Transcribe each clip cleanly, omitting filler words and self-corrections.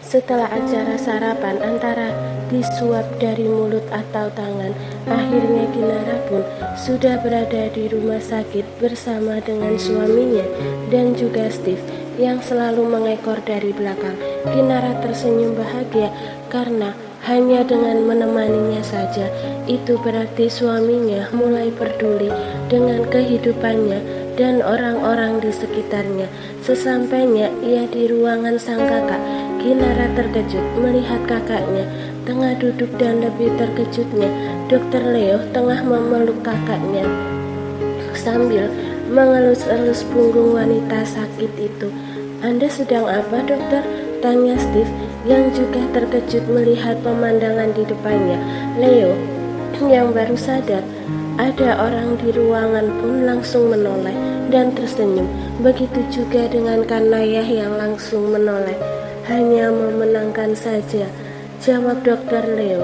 Setelah acara sarapan antara disuap dari mulut atau tangan, akhirnya Kinara pun sudah berada di rumah sakit bersama dengan suaminya dan juga Steve yang selalu mengekor dari belakang. Kinara tersenyum bahagia karena hanya dengan menemaninya saja, itu berarti suaminya mulai peduli dengan kehidupannya dan orang-orang di sekitarnya. Sesampainya ia di ruangan sang kakak, Kinara terkejut melihat kakaknya tengah duduk dan lebih terkejutnya, Dr. Leo tengah memeluk kakaknya sambil mengelus-elus punggung wanita sakit itu. "Anda sedang apa, dokter?" tanya Steve yang juga terkejut melihat pemandangan di depannya. Leo yang baru sadar ada orang di ruangan pun langsung menoleh dan tersenyum. Begitu juga dengan Kanayah yang langsung menoleh. "Hanya memenangkan saja," jawab Dokter Leo.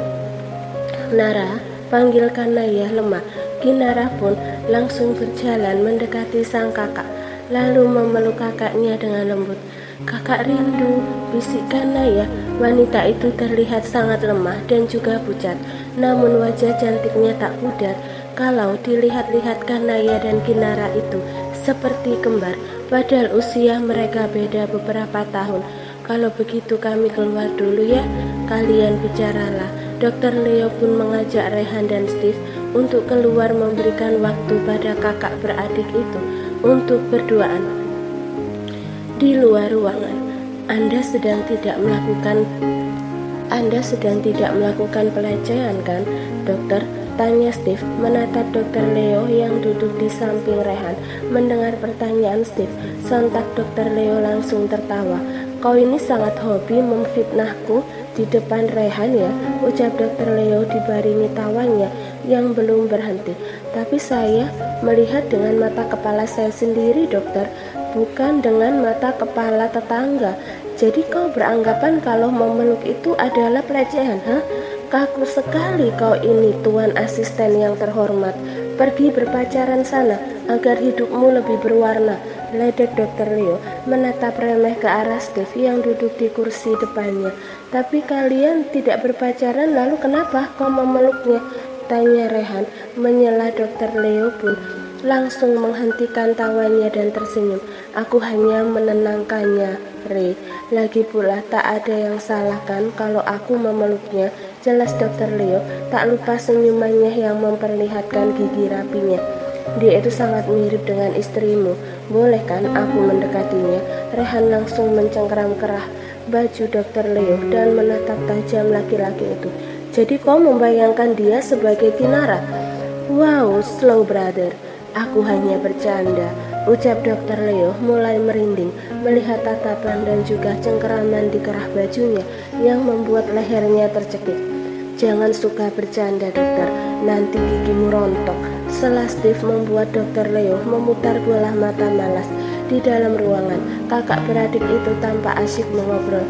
"Nara, panggil Kanayah lemah." Kinara pun langsung berjalan mendekati sang kakak, lalu memeluk kakaknya dengan lembut. "Kakak rindu," bisik Kanayah. Wanita itu terlihat sangat lemah dan juga pucat, namun wajah cantiknya tak pudar. Kalau dilihat-lihat Kanayah dan Kinara itu seperti kembar, padahal usia mereka beda beberapa tahun. "Kalau begitu kami keluar dulu ya, kalian bicaralah." Dokter Leo pun mengajak Rehan dan Steve untuk keluar memberikan waktu pada kakak beradik itu untuk berduaan di luar ruangan. Anda sedang tidak melakukan pelecehan kan, dokter?" tanya Steve menatap Dokter Leo yang duduk di samping Rehan. Mendengar pertanyaan Steve, sontak Dokter Leo langsung tertawa. "Kau ini sangat hobi memfitnahku di depan Rehan ya," ucap Dokter Leo dibaringi tawanya yang belum berhenti. "Tapi saya melihat dengan mata kepala saya sendiri, dokter, bukan dengan mata kepala tetangga. Jadi kau beranggapan kalau memeluk itu adalah pelecehan, ha? Kaku sekali kau ini, Tuan Asisten yang terhormat. Pergi berpacaran sana agar hidupmu lebih berwarna," ledek Dokter Leo menatap remeh ke arah Steve yang duduk di kursi depannya. "Tapi kalian tidak berpacaran, lalu kenapa kau memeluknya?" tanya Rehan. Menyela Dokter Leo pun langsung menghentikan tawanya dan tersenyum. "Aku hanya menenangkannya, Re. Lagi pula tak ada yang salah kan kalau aku memeluknya," jelas Dokter Leo, tak lupa senyumannya yang memperlihatkan gigi rapinya. "Dia itu sangat mirip dengan istrimu. Boleh kan aku mendekatinya?" Rehan langsung mencengkeram kerah baju Dokter Leo dan menatap tajam laki-laki itu. "Jadi kau membayangkan dia sebagai Kinara?" "Wow, slow brother. Aku hanya bercanda," ucap Dokter Leo mulai merinding melihat tatapan dan juga cengkeraman di kerah bajunya yang membuat lehernya tercekik. "Jangan suka bercanda, dokter, nanti gigimu rontok," sela Steve membuat Dokter Leo memutar bola mata malas. Di dalam ruangan, kakak beradik itu tampak asyik mengobrol.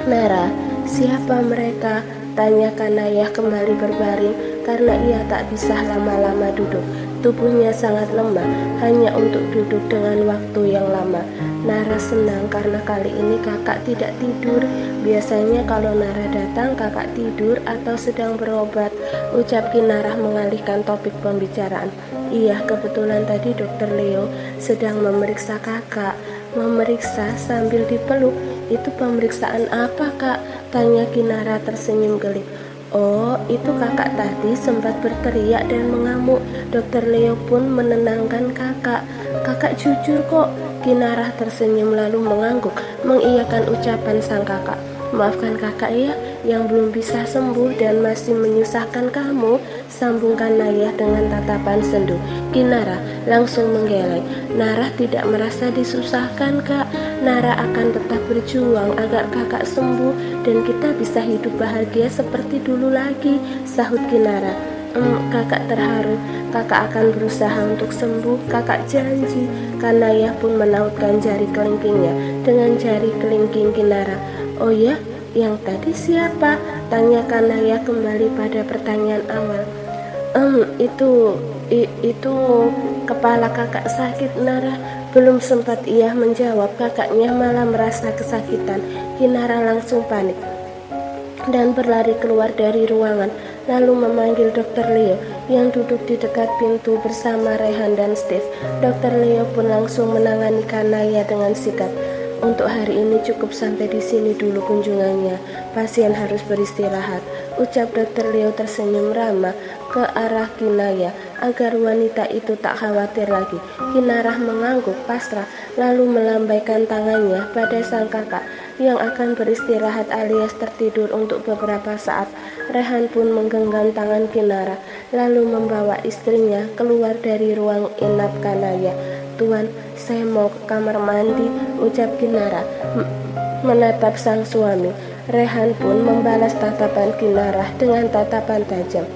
"Nara, siapa mereka?" tanya Kanayah kembali berbaring karena ia tak bisa lama-lama duduk. Tubuhnya sangat lemah hanya untuk duduk dengan waktu yang lama. Nara senang karena kali ini kakak tidak tidur. Biasanya kalau Nara datang kakak tidur atau sedang berobat, ucap Kinara mengalihkan topik pembicaraan. "Iya, kebetulan tadi Dokter Leo sedang memeriksa kakak." "Memeriksa sambil dipeluk? Itu pemeriksaan apa, Kak?" tanya Kinara tersenyum geli. "Oh, itu kakak tadi sempat berteriak dan mengamuk." Dokter Leo pun menenangkan kakak. "Kakak jujur kok." Kinara tersenyum lalu mengangguk mengiyakan ucapan sang kakak. "Maafkan kakak ya yang belum bisa sembuh dan masih menyusahkan kamu," sambung Kanayah dengan tatapan sendu. Kinara langsung menggeleng. "Nara tidak merasa disusahkan, Kak. Nara akan tetap berjuang agar kakak sembuh dan kita bisa hidup bahagia seperti dulu lagi," sahut Kinara. Kakak terharu. "Kakak akan berusaha untuk sembuh, kakak janji." Kanayah pun menautkan jari kelingkingnya dengan jari kelingking Kinara. "Oh ya, yang tadi siapa?" tanya Kanayah kembali pada pertanyaan awal. Itu kepala kakak sakit, Nara," Belum sempat ia menjawab, kakaknya malah merasa kesakitan. Kinara langsung panik dan berlari keluar dari ruangan, lalu memanggil Dr. Leo yang duduk di dekat pintu bersama Rehan dan Steve. Dr. Leo pun langsung menangani Kanaya dengan sigap. Untuk hari ini cukup sampai di sini dulu kunjungannya. Pasien harus beristirahat, ucap Dr. Leo tersenyum ramah ke arah Kinaya agar wanita itu tak khawatir lagi. Kinara mengangguk pasrah lalu melambaikan tangannya pada sang kakak yang akan beristirahat alias tertidur untuk beberapa saat. Rehan pun menggenggam tangan Kinara lalu membawa istrinya keluar dari ruang inap Kanaya. Tuan, saya mau ke kamar mandi, ucap Kinara menatap sang suami. Rehan pun membalas tatapan Kinara dengan tatapan tajam.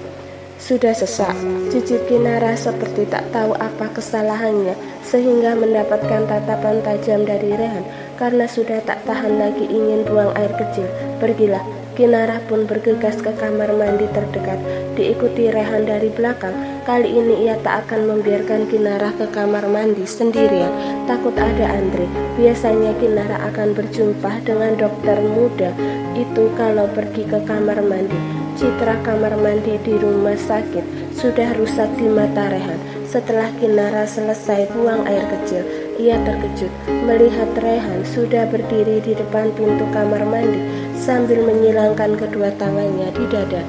Sudah sesak, cicit Kinara seperti tak tahu apa kesalahannya sehingga mendapatkan tatapan tajam dari Rehan karena sudah tak tahan lagi ingin buang air kecil. Pergilah. Kinara pun bergegas ke kamar mandi terdekat, diikuti Rehan dari belakang. Kali ini ia tak akan membiarkan Kinara ke kamar mandi sendirian, takut ada Andre. Biasanya Kinara akan berjumpa dengan dokter muda itu kalau pergi ke kamar mandi. Citra kamar mandi di rumah sakit sudah rusak di mata Rehan. Setelah Kinara selesai buang air kecil, ia terkejut melihat Rehan sudah berdiri di depan pintu kamar mandi sambil menyilangkan kedua tangannya di dada.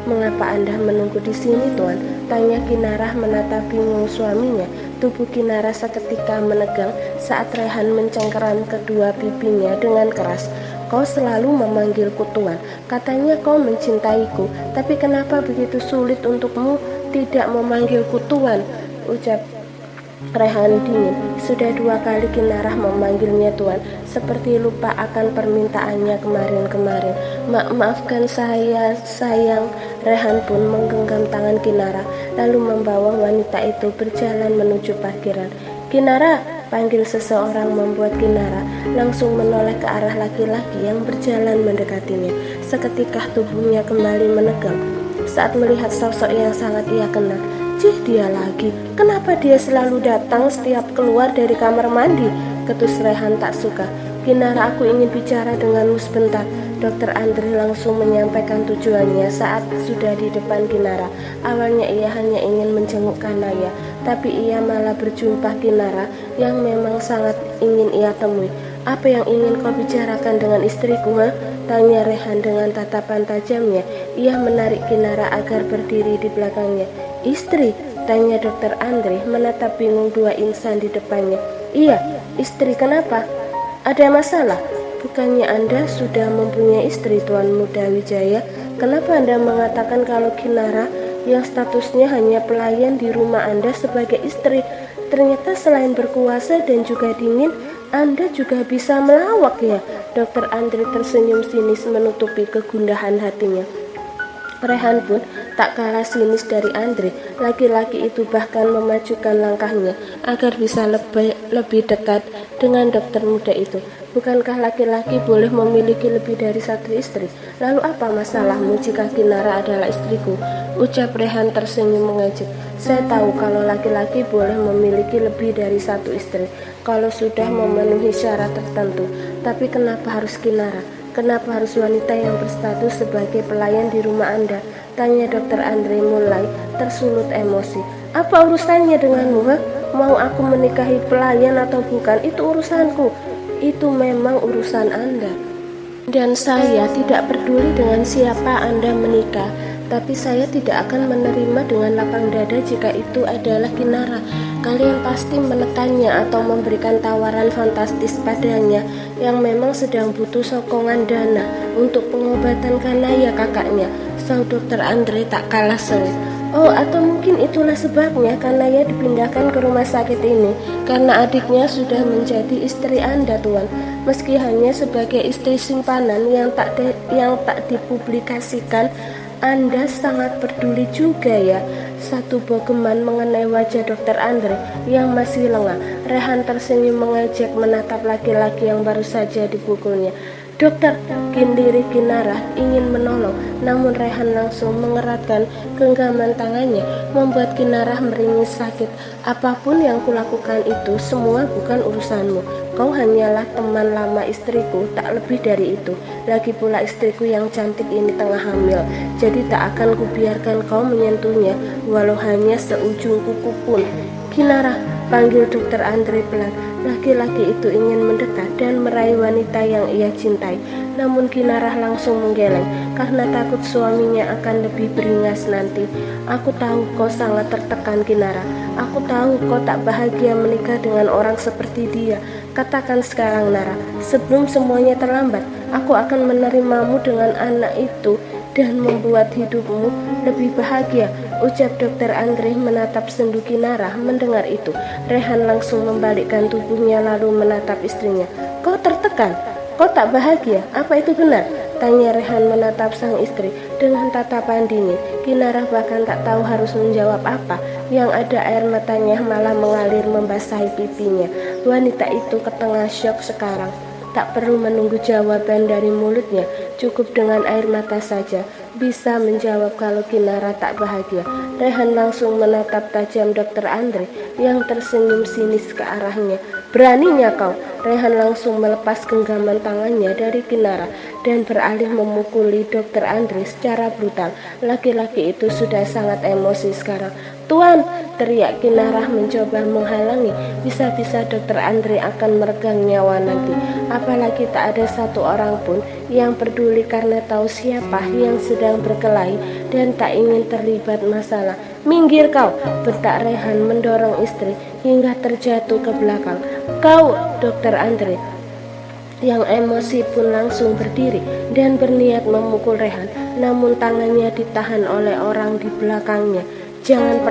Mengapa Anda menunggu di sini, Tuan? Tanya Kinara menatap bingung suaminya. Tubuh Kinara seketika menegang saat Rehan mencengkeram kedua pipinya dengan keras. Kau selalu memanggilku Tuan, katanya kau mencintaiku, tapi kenapa begitu sulit untukmu tidak memanggilku Tuan? Ucap Rehan dingin. Sudah 2 kali Kinara memanggilnya Tuan, seperti lupa akan permintaannya kemarin-kemarin. Maafkan saya, sayang. Rehan pun menggenggam tangan Kinara, lalu membawa wanita itu berjalan menuju parkiran. Kinara, panggil seseorang membuat Kinara langsung menoleh ke arah laki-laki yang berjalan mendekatinya. Seketika tubuhnya kembali menegang saat melihat sosok yang sangat ia kenal. Cih, dia lagi. Kenapa dia selalu datang setiap keluar dari kamar mandi? Ketus Rehan tak suka. Kinara, aku ingin bicara denganmu sebentar. Dokter Andre langsung menyampaikan tujuannya saat sudah di depan Kinara. Awalnya ia hanya ingin menjenguk Kanaya, tapi ia malah berjumpa Kinara yang memang sangat ingin ia temui. Apa yang ingin kau bicarakan dengan istriku, ha? Tanya Rehan dengan tatapan tajamnya. Ia menarik Kinara agar berdiri di belakangnya. Istri? Tanya Dokter Andre menatap bingung 2 insan di depannya. Iya, istri. Kenapa? Ada masalah? Bukannya Anda sudah mempunyai istri, Tuan Muda Wijaya? Kenapa Anda mengatakan kalau Kinara yang statusnya hanya pelayan di rumah Anda sebagai istri? Ternyata selain berkuasa dan juga dingin, Anda juga bisa melawak ya? Dokter Andre tersenyum sinis menutupi kegundahan hatinya. Rehan pun tak kalah sinis dari Andre. Laki-laki itu bahkan memajukan langkahnya agar bisa lebih dekat dengan dokter muda itu. Bukankah laki-laki boleh memiliki lebih dari 1 istri? Lalu apa masalahmu jika Kinara adalah istriku? Ucap Rehan tersenyum mengejek. Saya tahu kalau laki-laki boleh memiliki lebih dari 1 istri kalau sudah memenuhi syarat tertentu. Tapi kenapa harus Kinara? Kenapa harus wanita yang berstatus sebagai pelayan di rumah Anda? Tanya Dokter Andre mulai tersulut emosi. Apa urusannya denganmu, ha? Mau aku menikahi pelayan atau bukan, itu urusanku. Itu memang urusan Anda. Dan saya tidak peduli dengan siapa Anda menikah. Tapi saya tidak akan menerima dengan lapang dada jika itu adalah Kinara. Kalian pasti menekannya atau memberikan tawaran fantastis padanya yang memang sedang butuh sokongan dana untuk pengobatan Kanaya kakaknya. Sang Dokter Andre tak kalah sengit. Oh, atau mungkin itulah sebabnya Kanaya dipindahkan ke rumah sakit ini karena adiknya sudah menjadi istri Anda, Tuan. Meski hanya sebagai istri simpanan yang tak dipublikasikan, Anda sangat peduli juga ya. Satu bogeman mengenai wajah Dokter Andre yang masih lengah. Rehan tersenyum mengejek menatap laki-laki yang baru saja dipukulnya. Dokter, diri Kinarah ingin menolong, namun Rehan langsung mengeratkan genggaman tangannya, membuat Kinarah meringis sakit. Apapun yang kulakukan itu semua bukan urusanmu. Kau hanyalah teman lama istriku, tak lebih dari itu. Lagi pula istriku yang cantik ini tengah hamil, jadi tak akan kubiarkan kau menyentuhnya, walau hanya seujung kuku pun. Kinarah, panggil Dokter Andre pelan. Laki-laki itu ingin mendekat dan meraih wanita yang ia cintai, namun Kinarah langsung menggeleng karena takut suaminya akan lebih beringas nanti. Aku tahu kau sangat tertekan, Kinarah. Aku tahu kau tak bahagia menikah dengan orang seperti dia. Katakan sekarang, Nara, sebelum semuanya terlambat. Aku akan menerimamu dengan anak itu dan membuat hidupmu lebih bahagia, ucap Dokter Andre menatap sendu Kinarah. Mendengar itu, Rehan langsung membalikkan tubuhnya lalu menatap istrinya. Kau tertekan? Kau tak bahagia? Apa itu benar? Tanya Rehan menatap sang istri dengan tatapan dingin. Kinarah bahkan tak tahu harus menjawab apa. Yang ada air matanya malah mengalir membasahi pipinya. Wanita itu ketengah syok sekarang. Tak perlu menunggu jawaban dari mulutnya, cukup dengan air mata saja bisa menjawab kalau Kinarah tak bahagia. Rehan langsung menatap tajam Dokter Andre yang tersenyum sinis ke arahnya. Beraninya kau? Rehan langsung melepas genggaman tangannya dari Kinarah dan beralih memukuli Dokter Andre secara brutal. Laki-laki itu sudah sangat emosi sekarang. Tuan, teriak Kinarah mencoba menghalangi. Bisa-bisa Dokter Andre akan meregang nyawa nanti. Apalagi tak ada satu orang pun yang peduli karena tahu siapa yang sedang berkelahi dan tak ingin terlibat masalah. Minggir kau, bentak Rehan mendorong istri hingga terjatuh ke belakang. Kau, Dokter Andre, yang emosi pun langsung berdiri dan berniat memukul Rehan, namun tangannya ditahan oleh orang di belakangnya. Jangan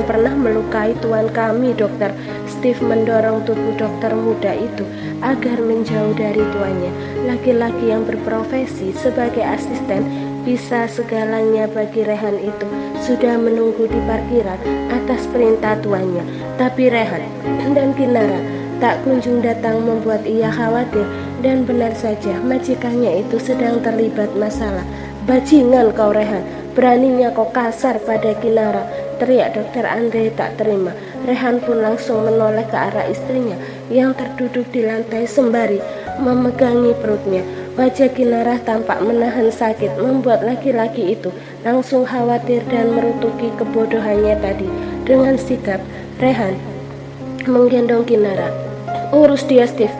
pernah melukai tuan kami, dokter. Steve mendorong tubuh dokter muda itu agar menjauh dari tuannya. Laki-laki yang berprofesi sebagai asisten bisa segalanya bagi Rehan itu sudah menunggu di parkiran atas perintah tuannya. Tapi Rehan dan Kinarah tak kunjung datang membuat ia khawatir, dan benar saja majikannya itu sedang terlibat masalah. Bajingan kau, Rehan, beraninya kau kasar pada Kinarah, teriak Dokter Andre tak terima. Rehan pun langsung menoleh ke arah istrinya yang terduduk di lantai sembari memegangi perutnya. Wajah Kinarah tampak menahan sakit, membuat laki-laki itu langsung khawatir dan merutuki kebodohannya tadi. Dengan sigap, Rehan menggendong Kinarah. Urus dia, Steve.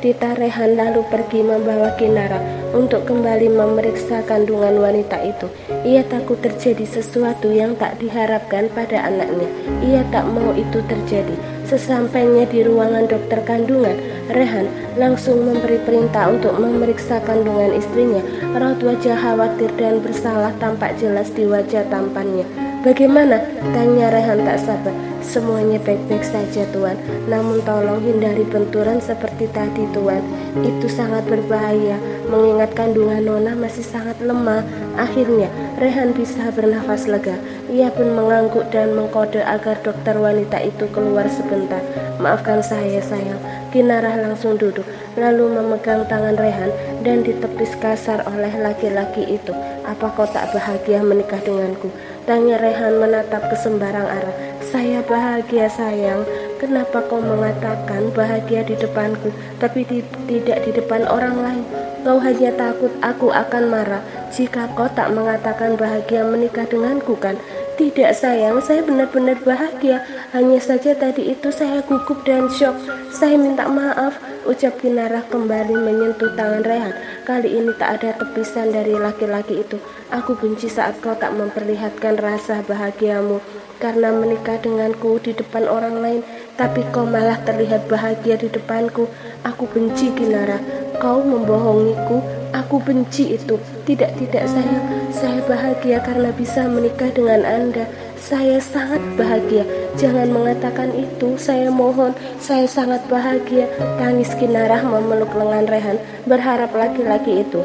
Tita Rehan lalu pergi membawa Kinarah untuk kembali memeriksa kandungan wanita itu. Ia takut terjadi sesuatu yang tak diharapkan pada anaknya. Ia tak mau itu terjadi. Sesampainya di ruangan dokter kandungan, Rehan langsung memberi perintah untuk memeriksa kandungan istrinya. Raut wajah khawatir dan bersalah tampak jelas di wajah tampannya. Bagaimana? Tanya Rehan tak sabar. Semuanya baik-baik saja, Tuan. Namun tolong hindari benturan seperti tadi, Tuan. Itu sangat berbahaya, mengingat kandungan Nona masih sangat lemah. Akhirnya, Rehan bisa bernafas lega. Ia pun mengangguk dan mengkode agar dokter wanita itu keluar sebentar. Maafkan saya, sayang. Kinarah langsung duduk, lalu memegang tangan Rehan dan ditepis kasar oleh laki-laki itu. Apa kau tak bahagia menikah denganku? Tanya Rehan menatap ke sembarang arah. Saya bahagia, sayang. Kenapa kau mengatakan bahagia di depanku, tapi tidak di depan orang lain? Kau hanya takut aku akan marah jika kau tak mengatakan bahagia menikah denganku, kan? Tidak, sayang, saya benar-benar bahagia. Hanya saja tadi itu saya gugup dan syok. Saya minta maaf, ucap Kinarah kembali menyentuh tangan Rehan. Kali ini tak ada tepisan dari laki-laki itu. Aku benci saat kau tak memperlihatkan rasa bahagiamu karena menikah denganku di depan orang lain, tapi kau malah terlihat bahagia di depanku. Aku benci, Kinarah. Kau membohongiku. Aku benci itu. Tidak, sayang. Saya bahagia karena bisa menikah dengan Anda. Saya sangat bahagia. Jangan mengatakan itu, saya mohon. Saya sangat bahagia. Tangis Kinarah memeluk lengan Rehan, berharap laki-laki itu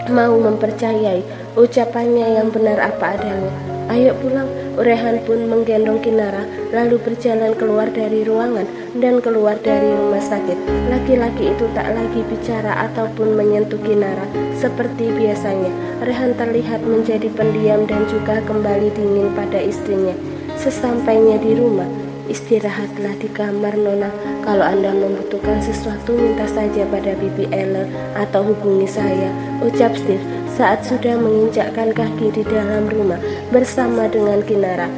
mau mempercayai Ucapannya yang benar apa adanya. Ayo pulang. Rehan pun menggendong Kinara, lalu berjalan keluar dari ruangan dan keluar dari rumah sakit. Laki-laki itu tak lagi bicara ataupun menyentuh Kinara seperti biasanya. Rehan terlihat menjadi pendiam dan juga kembali dingin pada istrinya. Sesampainya di rumah, istirahatlah di kamar, Nona. Kalau Anda membutuhkan sesuatu, minta saja pada Bibi Ellen atau hubungi saya, ucap Steve saat sudah menginjakkan kaki di dalam rumah bersama dengan Kinara.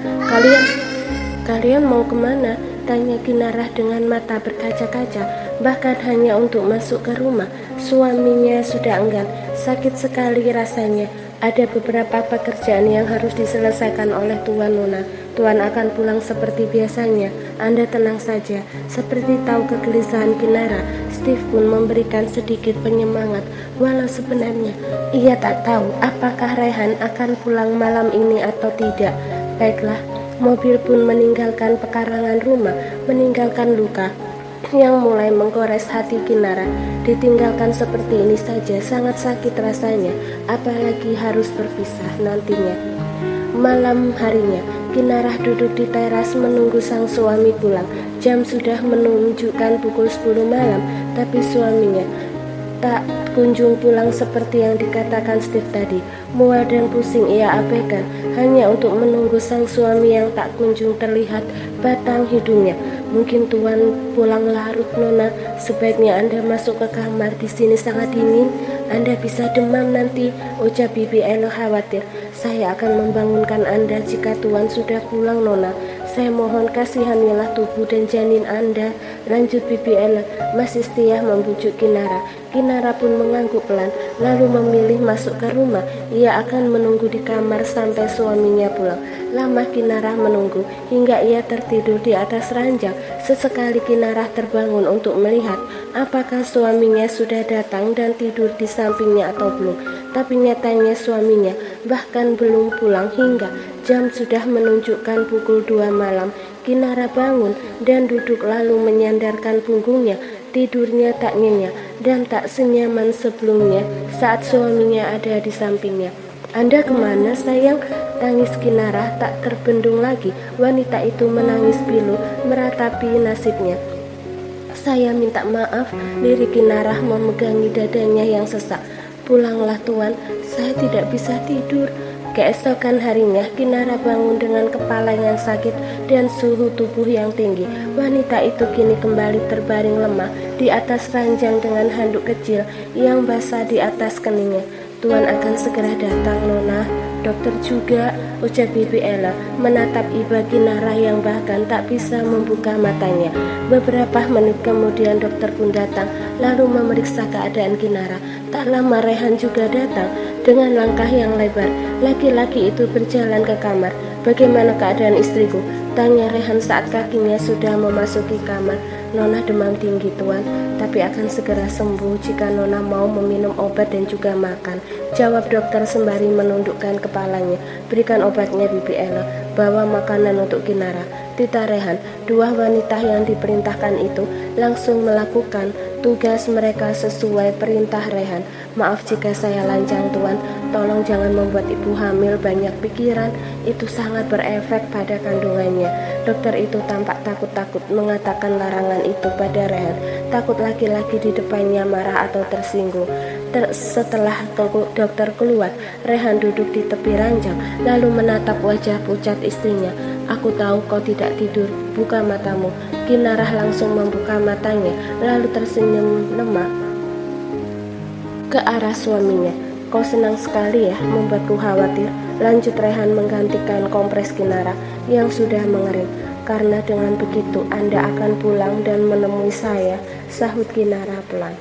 Kalian mau kemana? Tanya Kinara dengan mata berkaca-kaca. Bahkan hanya untuk masuk ke rumah, suaminya sudah enggan. Sakit sekali rasanya. Ada beberapa pekerjaan yang harus diselesaikan oleh Tuan, Nona. Tuan akan pulang seperti biasanya. Anda tenang saja. Seperti tahu kegelisahan Kinara, Steve pun memberikan sedikit penyemangat. Walau sebenarnya ia tak tahu apakah Rehan akan pulang malam ini atau tidak. Baiklah, mobil pun meninggalkan pekarangan rumah, meninggalkan luka yang mulai menggores hati Kinara. Ditinggalkan seperti ini saja sangat sakit rasanya, apalagi harus berpisah nantinya. Malam harinya, Kinara duduk di teras menunggu sang suami pulang. Jam sudah menunjukkan pukul 10 malam, tapi suaminya tak kunjung pulang seperti yang dikatakan Steve tadi. Mual dan pusing ia abaikan hanya untuk menunggu sang suami yang tak kunjung terlihat batang hidungnya. Mungkin Tuan pulang larut, Nona. Sebaiknya Anda masuk ke kamar. Di sini sangat dingin. Anda bisa demam nanti, ucap Bibi Ella khawatir. Saya akan membangunkan Anda jika Tuan sudah pulang, Nona. Saya mohon kasihanilah tubuh dan janin Anda, lanjut Bibi Ella masih setia membujuk Kinara. Kinara pun mengangguk pelan, lalu memilih masuk ke rumah. Ia akan menunggu di kamar sampai suaminya pulang. Lama Kinara menunggu, hingga ia tertidur di atas ranjang. Sesekali Kinara terbangun untuk melihat apakah suaminya sudah datang dan tidur di sampingnya atau belum. Tapi nyatanya suaminya bahkan belum pulang hingga jam sudah menunjukkan pukul 2 malam. Kinara bangun dan duduk lalu menyandarkan punggungnya. Tidurnya tak nyenyak dan tak senyaman sebelumnya saat suaminya ada di sampingnya. Anda kemana, sayang? Tangis Kinara tak terbendung lagi. Wanita itu menangis pilu meratapi nasibnya. Saya minta maaf, lirik Kinara memegangi dadanya yang sesak. Pulanglah Tuan, saya tidak bisa tidur. Keesokan harinya, Kinara bangun dengan kepala yang sakit dan suhu tubuh yang tinggi. Wanita itu kini kembali terbaring lemah di atas ranjang dengan handuk kecil yang basah di atas keningnya. Tuan akan segera datang, Nona. Dokter juga, ucap Bibi Ella menatap iba Kinara yang bahkan tak bisa membuka matanya. Beberapa menit kemudian dokter pun datang lalu memeriksa keadaan Kinara. Tak lama Rehan juga datang dengan langkah yang lebar. Laki-laki itu berjalan ke kamar. Bagaimana keadaan istriku? Tanya Rehan saat kakinya sudah memasuki kamar. Nona demam tinggi, Tuan, tapi akan segera sembuh jika Nona mau meminum obat dan juga makan, jawab dokter sembari menundukkan kepalanya. Berikan obatnya, Bibi Ella. Bawa makanan untuk Kinara. Tita Rehan, dua wanita yang diperintahkan itu langsung melakukan tugas mereka sesuai perintah Rehan. Maaf jika saya lancang, Tuan. Tolong jangan membuat ibu hamil banyak pikiran. Itu sangat berefek pada kandungannya. Dokter itu tampak takut-takut mengatakan larangan itu pada Rehan. Takut laki-laki di depannya marah atau tersinggung. Setelah dokter keluar, Rehan duduk di tepi ranjang lalu menatap wajah pucat istrinya. Aku tahu kau tidak tidur, buka matamu. Kinara langsung membuka matanya lalu tersenyum lemah ke arah suaminya. Kau senang sekali ya membuatku khawatir, lanjut Rehan menggantikan kompres Kinara yang sudah mengering. Karena dengan begitu Anda akan pulang dan menemui saya, sahut Kinara pelan.